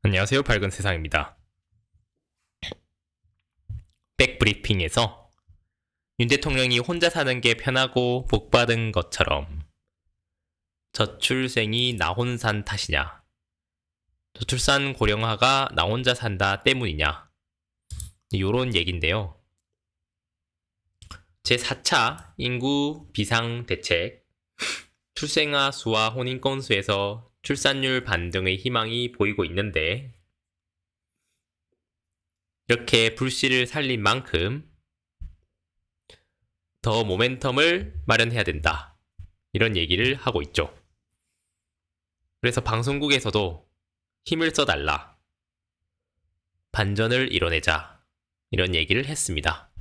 안녕하세요. 밝은 세상입니다. 백브리핑에서 윤 대통령이 혼자 사는 게 편하고 복 받은 것처럼 저출생이 나 혼산 탓이냐, 저출산 고령화가 나 혼자 산다 때문이냐, 요런 얘긴데요. 제4차 인구 비상 대책, 출생아 수와 혼인 건수에서 출산율 반등의 희망이 보이고 있는데, 이렇게 불씨를 살린 만큼 더 모멘텀을 마련해야 된다. 이런 얘기를 하고 있죠. 그래서 방송국에서도 힘을 써달라. 반전을 이뤄내자. 이런 얘기를 했습니다.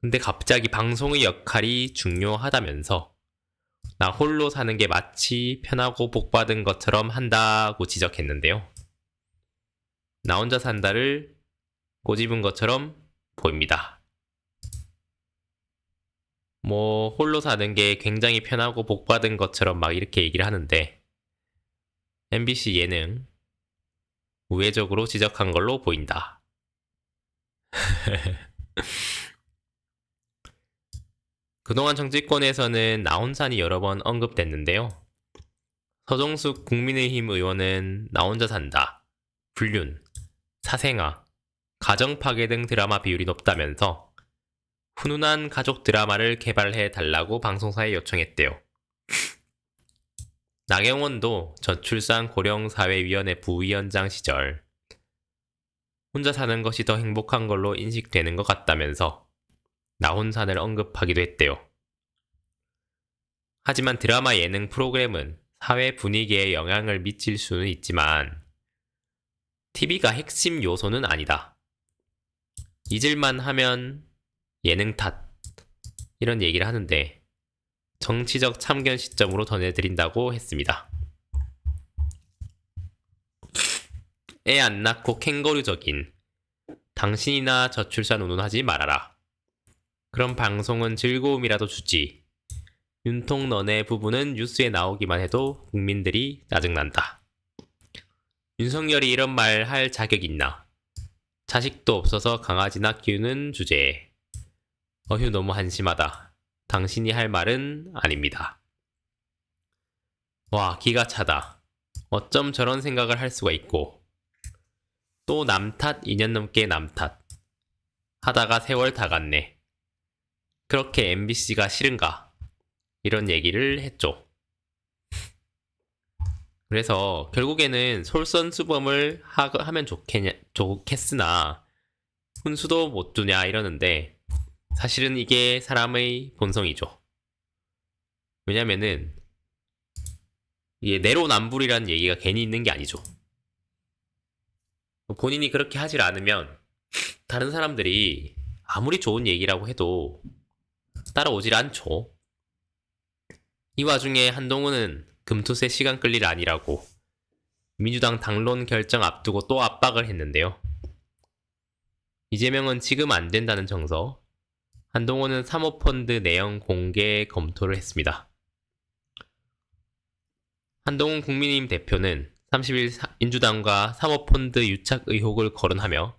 근데 갑자기 방송의 역할이 중요하다면서 나 홀로 사는 게 마치 편하고 복받은 것처럼 한다고 지적했는데요. 나 혼자 산다를 꼬집은 것처럼 보입니다. 홀로 사는 게 굉장히 편하고 복받은 것처럼 막 이렇게 얘기를 하는데 MBC 예능 우회적으로 지적한 걸로 보인다. 그동안 정치권에서는 나혼산이 여러 번 언급됐는데요. 서정숙 국민의힘 의원은 나 혼자 산다, 불륜, 사생아, 가정파괴 등 드라마 비율이 높다면서 훈훈한 가족 드라마를 개발해 달라고 방송사에 요청했대요. 나경원도 저출산 고령사회위원회 부위원장 시절 혼자 사는 것이 더 행복한 걸로 인식되는 것 같다면서 나혼산을 언급하기도 했대요. 하지만 드라마 예능 프로그램은 사회 분위기에 영향을 미칠 수는 있지만 TV가 핵심 요소는 아니다. 잊을만 하면 예능 탓, 이런 얘기를 하는데 정치적 참견 시점으로 전해드린다고 했습니다. 애 안 낳고 캥거루적인 당신이나 저출산 운운하지 말아라. 그런 방송은 즐거움이라도 주지. 윤통 너네 부부는 뉴스에 나오기만 해도 국민들이 짜증난다. 윤석열이 이런 말 할 자격 있나? 자식도 없어서 강아지나 키우는 주제에. 어휴, 너무 한심하다. 당신이 할 말은 아닙니다. 와, 기가 차다. 어쩜 저런 생각을 할 수가 있고. 또 남 탓, 2년 넘게 남 탓. 하다가 세월 다 갔네. 그렇게 MBC가 싫은가? 이런 얘기를 했죠. 그래서 결국에는 솔선수범을 하면 좋겠으나 훈수도 못 두냐 이러는데 사실은 이게 사람의 본성이죠. 왜냐면은 이게 내로남불이라는 얘기가 괜히 있는 게 아니죠. 본인이 그렇게 하질 않으면 다른 사람들이 아무리 좋은 얘기라고 해도 따라오질 않죠. 이 와중에 한동훈은 금투세 시간 끌 일 아니라고 민주당 당론 결정 앞두고 또 압박을 했는데요. 이재명은 지금 안 된다는 정서, 한동훈은 사모펀드 내용 공개 검토를 했습니다. 한동훈 국민의힘 대표는 30일 민주당과 사모펀드 유착 의혹을 거론하며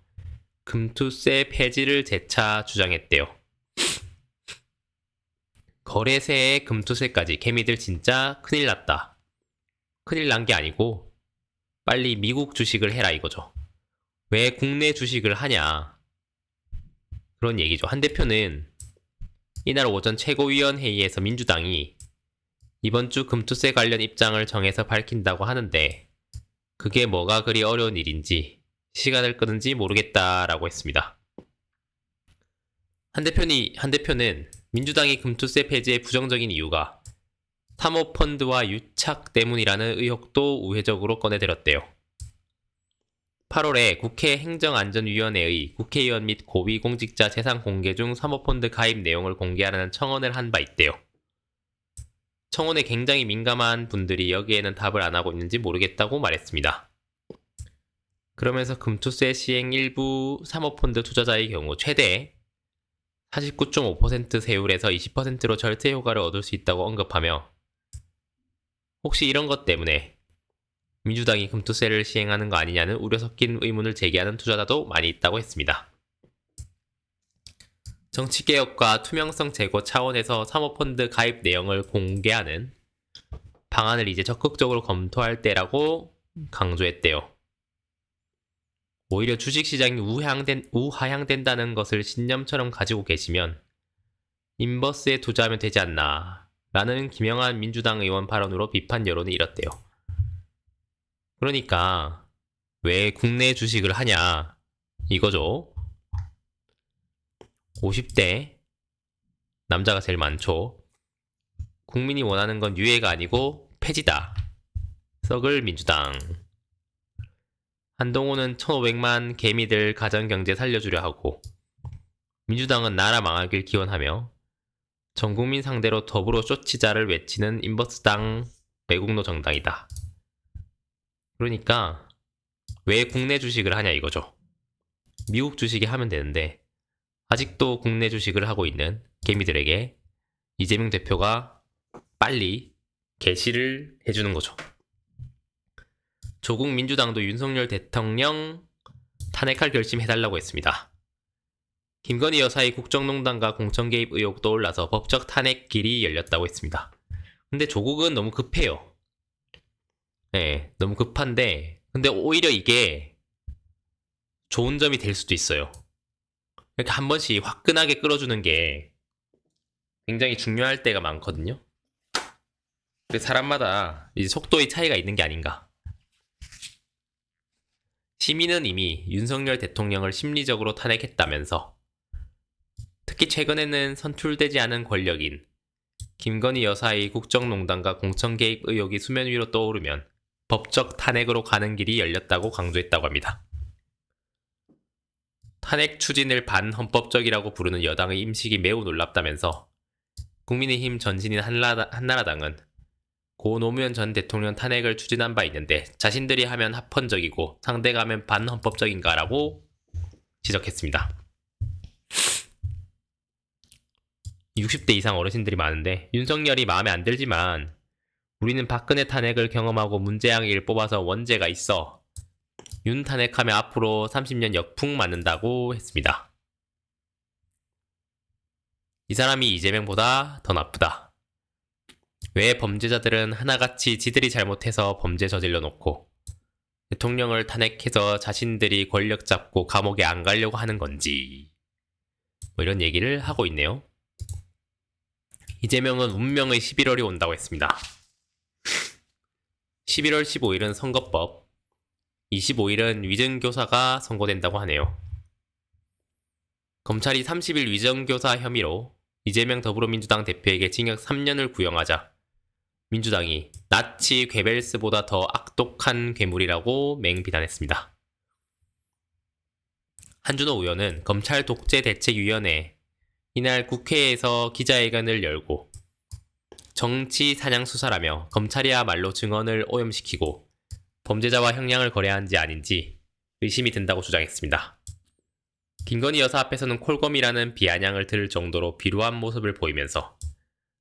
금투세 폐지를 재차 주장했대요. 거래세에 금투세까지 개미들 진짜 큰일 났다. 큰일 난 게 아니고 빨리 미국 주식을 해라 이거죠. 왜 국내 주식을 하냐. 그런 얘기죠. 한 대표는 이날 오전 최고위원회의에서 민주당이 이번 주 금투세 관련 입장을 정해서 밝힌다고 하는데 그게 뭐가 그리 어려운 일인지 시간을 끄는지 모르겠다라고 했습니다. 한 대표는 민주당이 금투세 폐지의 부정적인 이유가 사모펀드와 유착 때문이라는 의혹도 우회적으로 꺼내들었대요. 8월에 국회 행정안전위원회의 국회의원 및 고위공직자 재산 공개 중 사모펀드 가입 내용을 공개하라는 청원을 한 바 있대요. 청원에 굉장히 민감한 분들이 여기에는 답을 안 하고 있는지 모르겠다고 말했습니다. 그러면서 금투세 시행 일부 사모펀드 투자자의 경우 최대 49.5% 세율에서 20%로 절세 효과를 얻을 수 있다고 언급하며 혹시 이런 것 때문에 민주당이 금투세를 시행하는 거 아니냐는 우려 섞인 의문을 제기하는 투자자도 많이 있다고 했습니다. 정치개혁과 투명성 제고 차원에서 사모펀드 가입 내용을 공개하는 방안을 이제 적극적으로 검토할 때라고 강조했대요. 오히려 주식시장이 우하향된다는 것을 신념처럼 가지고 계시면 인버스에 투자하면 되지 않나 라는 김영한 민주당 의원 발언으로 비판 여론이 일었대요. 그러니까 왜 국내 주식을 하냐 이거죠. 50대 남자가 제일 많죠. 국민이 원하는 건 유예가 아니고 폐지다. 썩을 민주당. 한동훈은 1,500만 개미들 가정경제 살려주려 하고 민주당은 나라 망하길 기원하며 전국민 상대로 더불어 쇼치자를 외치는 인버스당 매국노 정당이다. 그러니까 왜 국내 주식을 하냐 이거죠. 미국 주식이 하면 되는데 아직도 국내 주식을 하고 있는 개미들에게 이재명 대표가 빨리 개시를 해주는 거죠. 조국 민주당도 윤석열 대통령 탄핵할 결심해달라고 했습니다. 김건희 여사의 국정농단과 공천 개입 의혹 떠올라서 법적 탄핵 길이 열렸다고 했습니다. 근데 조국은 너무 급해요. 네, 너무 급한데 근데 오히려 이게 좋은 점이 될 수도 있어요. 이렇게 한 번씩 화끈하게 끌어주는 게 굉장히 중요할 때가 많거든요. 사람마다 이제 속도의 차이가 있는 게 아닌가. 시민은 이미 윤석열 대통령을 심리적으로 탄핵했다면서 특히 최근에는 선출되지 않은 권력인 김건희 여사의 국정농단과 공천 개입 의혹이 수면 위로 떠오르면 법적 탄핵으로 가는 길이 열렸다고 강조했다고 합니다. 탄핵 추진을 반헌법적이라고 부르는 여당의 임식이 매우 놀랍다면서 국민의힘 전신인 한나라당은 고 노무현 전 대통령 탄핵을 추진한 바 있는데 자신들이 하면 합헌적이고 상대가 하면 반헌법적인가라고 지적했습니다. 60대 이상 어르신들이 많은데 윤석열이 마음에 안 들지만 우리는 박근혜 탄핵을 경험하고 문재양을 뽑아서 원죄가 있어. 윤 탄핵하면 앞으로 30년 역풍 맞는다고 했습니다. 이 사람이 이재명보다 더 나쁘다. 왜 범죄자들은 하나같이 지들이 잘못해서 범죄 저질러 놓고 대통령을 탄핵해서 자신들이 권력 잡고 감옥에 안 가려고 하는 건지 뭐 이런 얘기를 하고 있네요. 이재명은 운명의 11월이 온다고 했습니다. 11월 15일은 선거법, 25일은 위증교사가 선고된다고 하네요. 검찰이 30일 위증교사 혐의로 이재명 더불어민주당 대표에게 징역 3년을 구형하자 민주당이 나치 괴벨스보다 더 악독한 괴물이라고 맹비난했습니다. 한준호 의원은 검찰 독재대책위원회 이날 국회에서 기자회견을 열고 정치 사냥 수사라며 검찰이야말로 증언을 오염시키고 범죄자와 형량을 거래한지 아닌지 의심이 든다고 주장했습니다. 김건희 여사 앞에서는 콜검이라는 비아냥을 들을 정도로 비루한 모습을 보이면서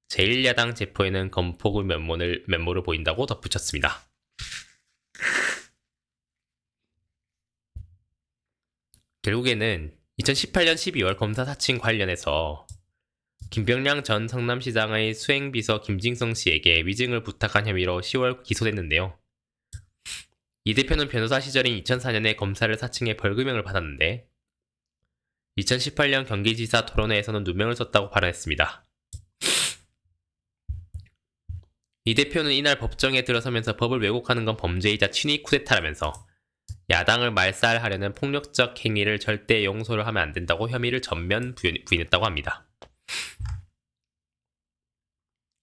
제1야당 체포에는 건폭의 면모를 보인다고 덧붙였습니다. 결국에는 2018년 12월 검사 사칭 관련해서 김병량 전 성남시장의 수행비서 김진성 씨에게 위증을 부탁한 혐의로 10월 기소됐는데요. 이 대표는 변호사 시절인 2004년에 검사를 사칭해 벌금형을 받았는데 2018년 경기지사 토론회에서는 누명을 썼다고 발언했습니다. 이 대표는 이날 법정에 들어서면서 법을 왜곡하는 건 범죄이자 친위 쿠데타라면서 야당을 말살하려는 폭력적 행위를 절대 용서를 하면 안 된다고 혐의를 전면 부인했다고 합니다.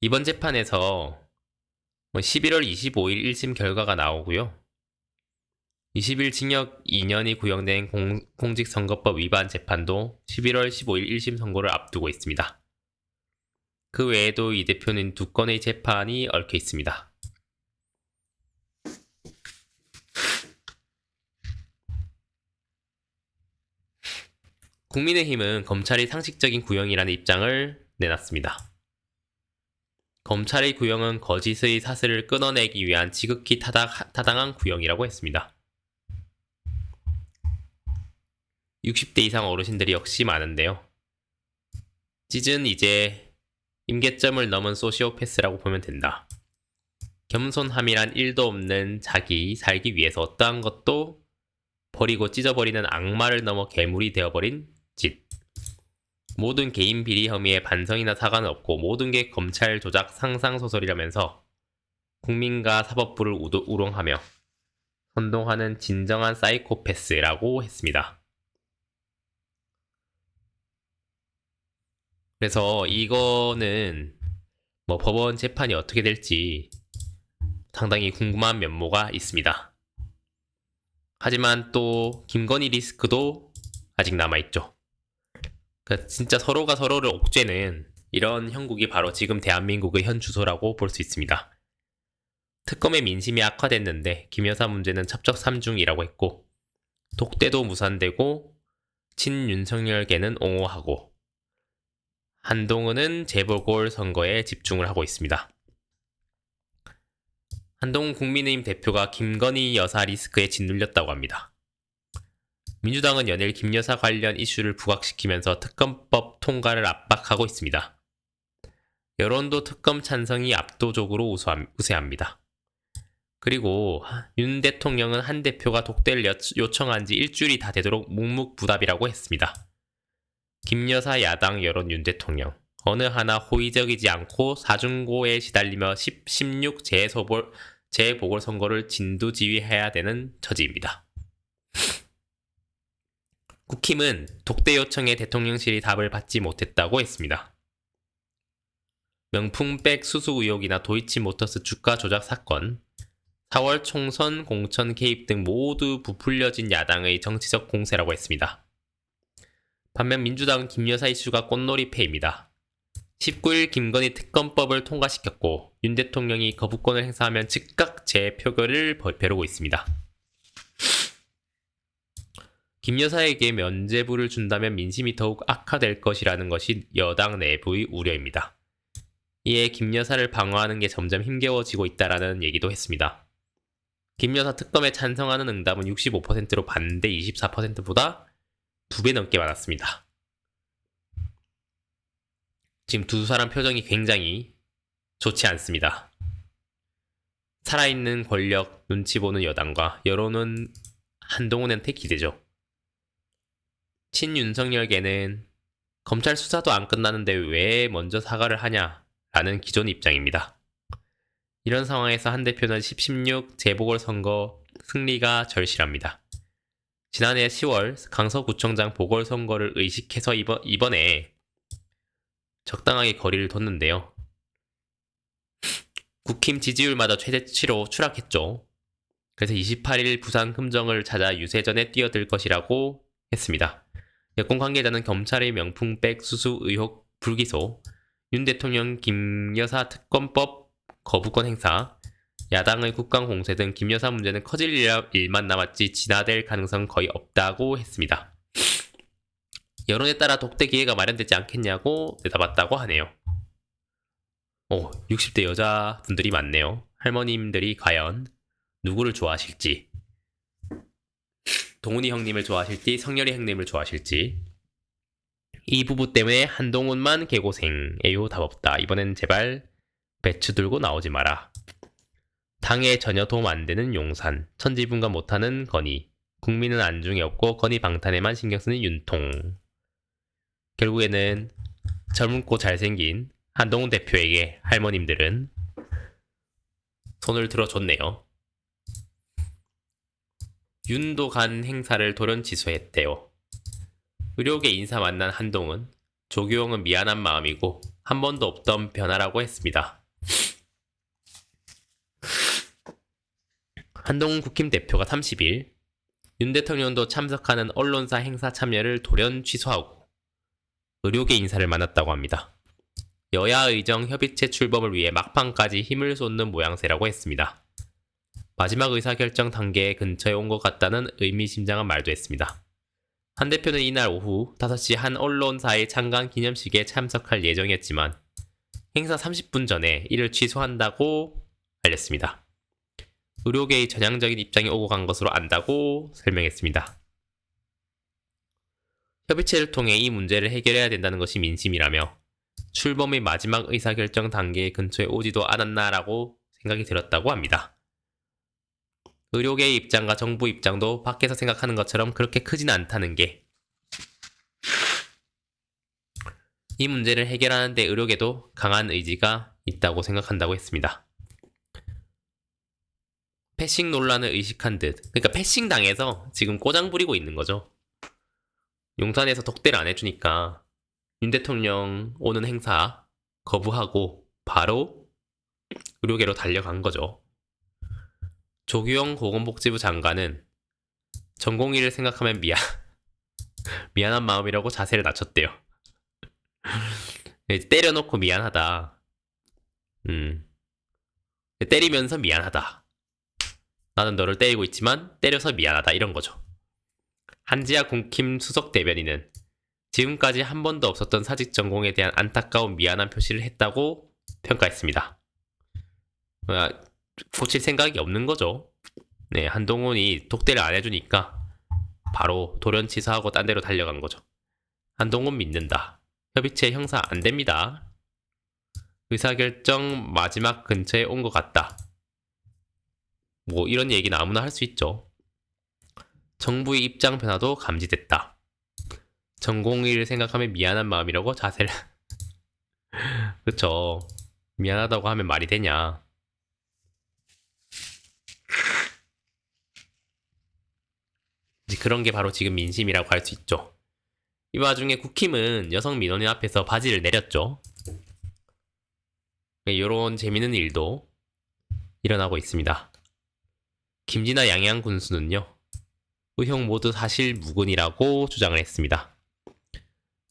이번 재판에서 11월 25일 1심 결과가 나오고요. 20일 징역 2년이 구형된 공직선거법 위반 재판도 11월 15일 1심 선고를 앞두고 있습니다. 그 외에도 이 대표는 2건의 재판이 얽혀 있습니다. 국민의힘은 검찰이 상식적인 구형이라는 입장을 내놨습니다. 검찰의 구형은 거짓의 사슬을 끊어내기 위한 지극히 타당한 구형이라고 했습니다. 60대 이상 어르신들이 역시 많은데요. 찢은 이제 임계점을 넘은 소시오패스라고 보면 된다. 겸손함이란 1도 없는 자기 살기 위해서 어떠한 것도 버리고 찢어버리는 악마를 넘어 괴물이 되어버린 짓. 모든 개인 비리 혐의에 반성이나 사과는 없고 모든 게 검찰 조작 상상소설이라면서 국민과 사법부를 우롱하며 선동하는 진정한 사이코패스라고 했습니다. 그래서 이거는 법원 재판이 어떻게 될지 상당히 궁금한 면모가 있습니다. 하지만 또 김건희 리스크도 아직 남아있죠. 그러니까 진짜 서로가 서로를 옥죄는 이런 형국이 바로 지금 대한민국의 현 주소라고 볼 수 있습니다. 특검의 민심이 악화됐는데 김 여사 문제는 첩적 3중이라고 했고 독대도 무산되고 친윤석열계는 옹호하고 한동훈은 재보궐선거에 집중을 하고 있습니다. 한동훈 국민의힘 대표가 김건희 여사 리스크에 짓눌렸다고 합니다. 민주당은 연일 김 여사 관련 이슈를 부각시키면서 특검법 통과를 압박하고 있습니다. 여론도 특검 찬성이 압도적으로 우세합니다. 그리고 윤 대통령은 한 대표가 독대를 요청한 지 일주일이 다 되도록 묵묵부답이라고 했습니다. 김 여사 야당 여론 윤 대통령 어느 하나 호의적이지 않고 사중고에 시달리며 16 재보궐선거를 진두지휘해야 되는 처지입니다. 국힘은 독대 요청에 대통령실이 답을 받지 못했다고 했습니다. 명품백 수수 의혹이나 도이치모터스 주가 조작 사건, 4월 총선 공천 개입 등 모두 부풀려진 야당의 정치적 공세라고 했습니다. 반면 민주당은 김 여사 이슈가 꽃놀이패입니다. 19일 김건희 특검법을 통과시켰고 윤 대통령이 거부권을 행사하면 즉각 재표결을 벼르고 있습니다. 김 여사에게 면죄부를 준다면 민심이 더욱 악화될 것이라는 것이 여당 내부의 우려입니다. 이에 김 여사를 방어하는 게 점점 힘겨워지고 있다라는 얘기도 했습니다. 김 여사 특검에 찬성하는 응답은 65%로 반대 24%보다 2배 넘게 많았습니다. 지금 두 사람 표정이 굉장히 좋지 않습니다. 살아있는 권력 눈치 보는 여당과 여론은 한동훈한테 기대죠. 친윤석열계는 검찰 수사도 안 끝나는데 왜 먼저 사과를 하냐라는 기존 입장입니다. 이런 상황에서 한 대표는 16 재보궐선거 승리가 절실합니다. 지난해 10월 강서구청장 보궐선거를 의식해서 이번에 적당하게 거리를 뒀는데요. 국힘 지지율마다 최대치로 추락했죠. 그래서 28일 부산 금정을 찾아 유세전에 뛰어들 것이라고 했습니다. 여권 관계자는 검찰의 명품백 수수 의혹 불기소, 윤 대통령 김 여사 특검법 거부권 행사, 야당의 국감 공세 등 김 여사 문제는 커질 일만 남았지 진화될 가능성 거의 없다고 했습니다. 여론에 따라 독대 기회가 마련되지 않겠냐고 내다봤다고 하네요. 60대 여자분들이 많네요. 할머님들이 과연 누구를 좋아하실지, 동훈이 형님을 좋아하실지 성렬이 형님을 좋아하실지. 이 부부 때문에 한동훈만 개고생. 에요 답 없다. 이번엔 제발 배추 들고 나오지 마라. 당에 전혀 도움 안 되는 용산. 천지분간 못하는 건희. 국민은 안중에 없고 건희 방탄에만 신경 쓰는 윤통. 결국에는 젊고 잘생긴 한동훈 대표에게 할머님들은 손을 들어줬네요. 윤도 간 행사를 돌연 취소했대요. 의료계 인사 만난 한동훈, 조규용은 미안한 마음이고 한 번도 없던 변화라고 했습니다. 한동훈 국힘 대표가 30일 윤 대통령도 참석하는 언론사 행사 참여를 돌연 취소하고 의료계 인사를 만났다고 합니다. 여야 의정 협의체 출범을 위해 막판까지 힘을 쏟는 모양새라고 했습니다. 마지막 의사결정 단계 근처에 온 것 같다는 의미심장한 말도 했습니다. 한 대표는 이날 오후 5시 한 언론사의 창간 기념식에 참석할 예정이었지만 행사 30분 전에 이를 취소한다고 알렸습니다. 의료계의 전향적인 입장이 오고 간 것으로 안다고 설명했습니다. 협의체를 통해 이 문제를 해결해야 된다는 것이 민심이라며 출범의 마지막 의사결정 단계 근처에 오지도 않았나라고 생각이 들었다고 합니다. 의료계의 입장과 정부 입장도 밖에서 생각하는 것처럼 그렇게 크진 않다는 게 이 문제를 해결하는 데 의료계도 강한 의지가 있다고 생각한다고 했습니다. 패싱 논란을 의식한 듯, 그러니까 패싱 당해서 지금 꼬장 부리고 있는 거죠. 용산에서 독대를 안 해주니까 윤 대통령 오는 행사 거부하고 바로 의료계로 달려간 거죠. 조규영 보건복지부 장관은 전공의를 생각하면 미안한 마음이라고 자세를 낮췄대요. 때려놓고 미안하다. 때리면서 미안하다. 나는 너를 때리고 있지만 때려서 미안하다 이런 거죠. 한지아 국힘 수석 대변인은 지금까지 한 번도 없었던 사직 전공에 대한 안타까운 미안한 표시를 했다고 평가했습니다. 고칠 생각이 없는 거죠. 네, 한동훈이 독대를 안 해주니까 바로 돌연 취소하고 딴 데로 달려간 거죠. 한동훈 믿는다. 협의체 형사 안 됩니다. 의사결정 마지막 근처에 온 것 같다. 뭐 이런 얘기는 아무나 할 수 있죠. 정부의 입장 변화도 감지됐다. 전공의를 생각하면 미안한 마음이라고 자세를 그쵸. 미안하다고 하면 말이 되냐. 그런 게 바로 지금 민심이라고 할 수 있죠. 이 와중에 국힘은 여성 민원인 앞에서 바지를 내렸죠. 이런 재밌는 일도 일어나고 있습니다. 김진아 양양 군수는요. 의혹 모두 사실 무근이라고 주장을 했습니다.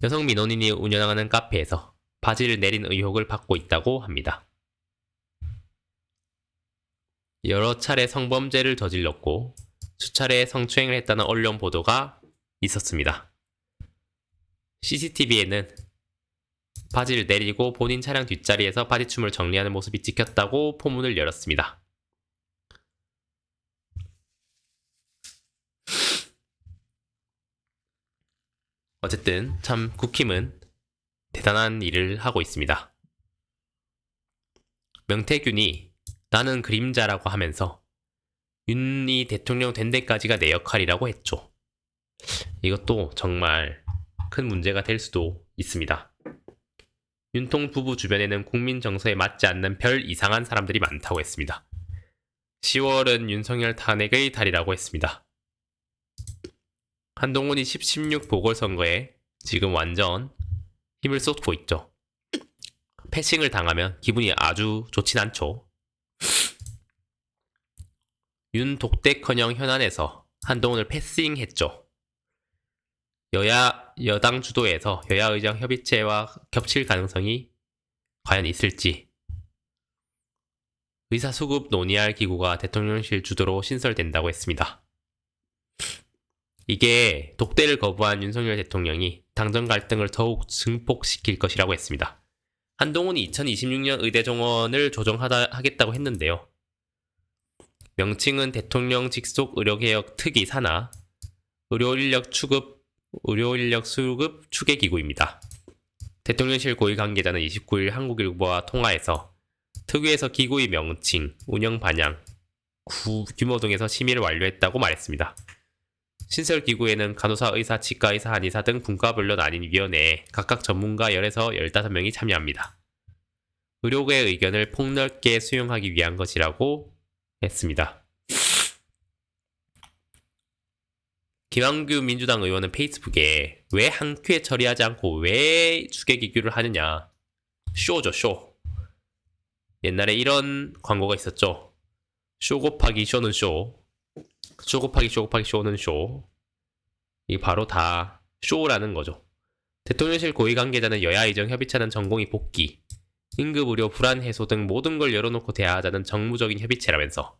여성 민원인이 운영하는 카페에서 바지를 내린 의혹을 받고 있다고 합니다. 여러 차례 성범죄를 저질렀고 수차례 성추행을 했다는 언론 보도가 있었습니다. CCTV에는 바지를 내리고 본인 차량 뒷자리에서 바지춤을 정리하는 모습이 찍혔다고 포문을 열었습니다. 어쨌든 참 국힘은 대단한 일을 하고 있습니다. 명태균이 나는 그림자라고 하면서 윤이 대통령 된 데까지가 내 역할이라고 했죠. 이것도 정말 큰 문제가 될 수도 있습니다. 윤통 부부 주변에는 국민 정서에 맞지 않는 별 이상한 사람들이 많다고 했습니다. 10월은 윤석열 탄핵의 달이라고 했습니다. 한동훈이 16 보궐선거에 지금 완전 힘을 쏟고 있죠. 패싱을 당하면 기분이 아주 좋진 않죠. 윤 독대커녕 현안에서 한동훈을 패싱했죠. 여당 주도에서 여야 의장 협의체와 겹칠 가능성이 과연 있을지. 의사수급 논의할 기구가 대통령실 주도로 신설된다고 했습니다. 이게 독대를 거부한 윤석열 대통령이 당정 갈등을 더욱 증폭시킬 것이라고 했습니다. 한동훈이 2026년 의대 정원을 조정하겠다고 했는데요. 명칭은 대통령 직속 의료개혁 특위 산하 의료인력 수급 추계기구입니다. 대통령실 고위 관계자는 29일 한국일보와 통화에서 특위에서 기구의 명칭, 운영 반영, 규모 등에서 심의를 완료했다고 말했습니다. 신설기구에는 간호사, 의사, 치과의사, 한의사 등 분과별로 나뉜 위원회에 각각 전문가 10에서 15명이 참여합니다. 의료계의 의견을 폭넓게 수용하기 위한 것이라고 했습니다. 김한규 민주당 의원은 페이스북에 왜 한 큐에 처리하지 않고 왜 추계기구를 하느냐. 쇼죠, 쇼. 옛날에 이런 광고가 있었죠. 쇼 곱하기 쇼는 쇼. 쇼 곱하기 쇼 곱하기 쇼는 쇼. 이게 바로 다 쇼라는 거죠. 대통령실 고위 관계자는 여야 의정 협의체는 전공의 복귀, 응급의료 불안 해소 등 모든 걸 열어놓고 대화하자는 정무적인 협의체라면서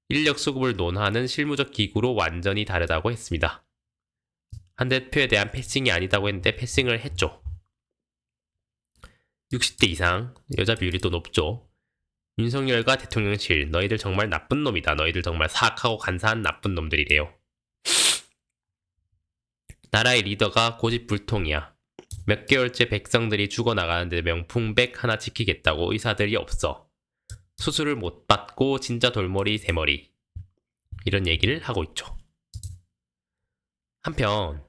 인력 수급을 논하는 실무적 기구로 완전히 다르다고 했습니다. 한 대표에 대한 패싱이 아니다고 했는데 패싱을 했죠. 60대 이상, 여자 비율이 또 높죠. 윤석열과 대통령실, 너희들 정말 나쁜 놈이다. 너희들 정말 사악하고 간사한 나쁜 놈들이래요. 나라의 리더가 고집불통이야. 몇 개월째 백성들이 죽어나가는데 명품백 하나 지키겠다고 의사들이 없어. 수술을 못 받고 진짜 돌머리 새머리. 이런 얘기를 하고 있죠. 한편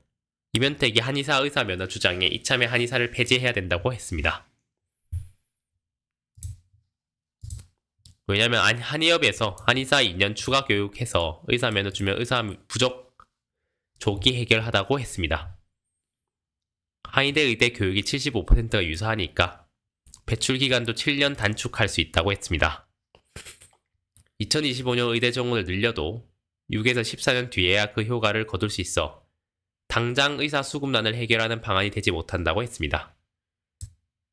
이면택이 한의사 의사 면허 주장에 이참에 한의사를 폐지해야 된다고 했습니다. 왜냐면 한의업에서 한의사 2년 추가 교육해서 의사 면허 주면 의사 부족 조기 해결하다고 했습니다. 한의대 의대 교육이 75%가 유사하니까 배출 기간도 7년 단축할 수 있다고 했습니다. 2025년 의대 정원을 늘려도 6에서 14년 뒤에야 그 효과를 거둘 수 있어 당장 의사 수급난을 해결하는 방안이 되지 못한다고 했습니다.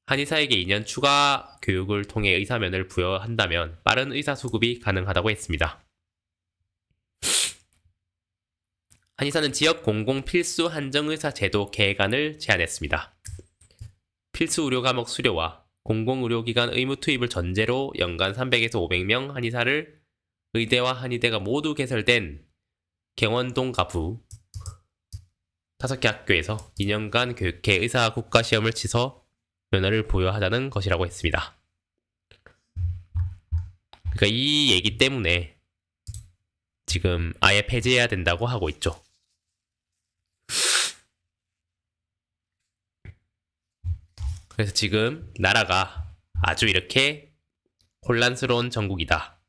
한의사에게 2년 추가 교육을 통해 의사면을 부여한다면 빠른 의사 수급이 가능하다고 했습니다. 한의사는 지역 공공 필수 한정의사 제도 개관을 제안했습니다. 필수 의료 과목 수료와 공공의료기관 의무 투입을 전제로 연간 300에서 500명 한의사를 의대와 한의대가 모두 개설된 경원동 가부 5개 학교에서 2년간 교육해 의사 국가시험을 치서 면허를 부여하자는 것이라고 했습니다. 그러니까 이 얘기 때문에 지금 아예 폐지해야 된다고 하고 있죠. 그래서 지금 나라가 아주 이렇게 혼란스러운 정국이다.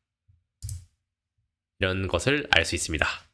이런 것을 알 수 있습니다.